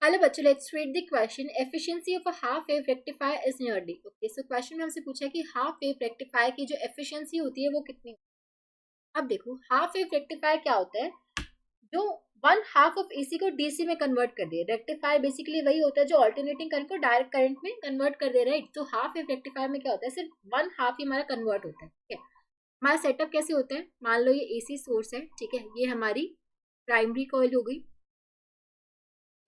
Hello बच्चों, let's read the question. Efficiency of a half wave rectifier is nearly. Okay, so question में हमसे पूछा है कि हाफ वेव रेक्टिफायर की जो एफिशिएंसी होती है वो कितनी. अब देखो, हाफ वेव रेक्टिफायर क्या होता है, जो वन हाफ ऑफ एसी को डीसी में कन्वर्ट कर दे. रेक्टिफायर बेसिकली वही होता है जो ऑल्टरनेटिंग करंट को डायरेक्ट करंट में कन्वर्ट कर दे रहा है. तो हाफ वेव रेक्टिफायर में क्या होता है, सिर्फ वन हाफ ही हमारा कन्वर्ट होता है. ठीक है, हमारा सेटअप कैसे होता है, मान लो ये एसी सोर्स है. ठीक है, ये हमारी प्राइमरी कॉइल हो गई,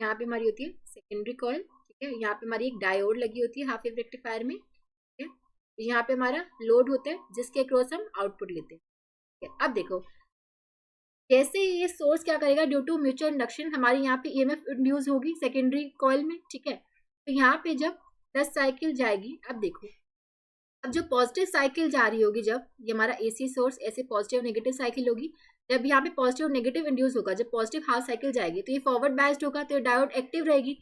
यहाँ पे हमारी होती है सेकेंडरी कॉइल. ठीक है, यहाँ पे हमारी एक डायोड लगी होती है हाफ वेव रेक्टिफायर में. ठीक है, यहाँ पे हमारा लोड होता है जिसके अक्रॉस हम आउटपुट लेते हैं. ठीक है, अब देखो जैसे ये सोर्स क्या करेगा, ड्यू टू म्यूचुअल इंडक्शन हमारी यहाँ पे ईएमएफ इंड्यूस होगी सेकेंडरी कॉइल में. ठीक है, तो यहाँ पे जब 10 साइकिल जाएगी, अब देखो, अब जो पॉजिटिव साइकिल जा रही होगी, जब ये हमारा एसी सोर्स ऐसे पॉजिटिव नेगेटिव साइकिल होगी, जब यहाँ पे पॉजिटिव नेगेटिव इंड्यूस होगा, जब पॉजिटिव हाफ साइकिल जाएगी तो ये फॉरवर्ड बायस्ड होगा, तो ये डायोड एक्टिव रहेगी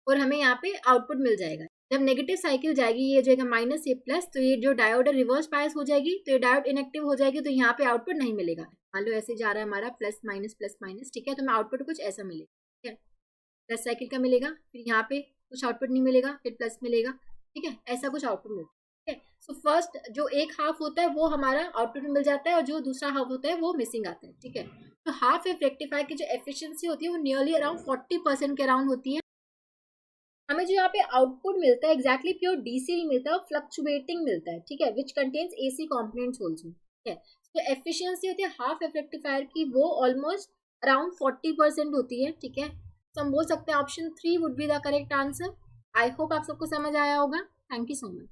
और हमें यहाँ पे आउटपुट मिल जाएगा. जब नेगेटिव साइकिल जाएगी, ये जाएगा माइनस ये प्लस, तो ये जो डायोड है रिवर्स बायस हो जाएगी, तो ये डायोड इनएक्टिव हो जाएगी, तो यहाँ पे आउटपुट नहीं मिलेगा. मान लो ऐसे जा रहा है हमारा प्लस माइनस. ठीक है, तो हमें आउटपुट कुछ ऐसा मिलेगा. ठीक है, प्लस साइकिल का मिलेगा, फिर यहाँ पे कुछ आउटपुट नहीं मिलेगा, फिर प्लस मिलेगा. ठीक है, ऐसा कुछ आउटपुट मिलेगा. ठीक है, सो फर्स्ट जो एक हाफ होता है वो हमारा आउटपुट में मिल जाता है और जो दूसरा हाफ होता है वो मिसिंग आता है. ठीक है, तो हाफ वेव रेक्टिफायर की जो एफिशिएंसी होती है वो नियरली अराउंड 40% के अराउंड होती है. हमें जो यहाँ पे आउटपुट मिलता है एग्जैक्टली प्योर डीसी नहीं मिलता, फ्लक्चुएटिंग मिलता है. ठीक है, which contains AC components also. ठीक है, तो एफिशिएंसी होती है हाफ वेव रेक्टिफायर की वो ऑलमोस्ट अराउंड 40% होती है. ठीक है, तो हम बोल सकते हैं option 3 would be the correct answer. I hope आप सबको समझ आया होगा. Thank you so much.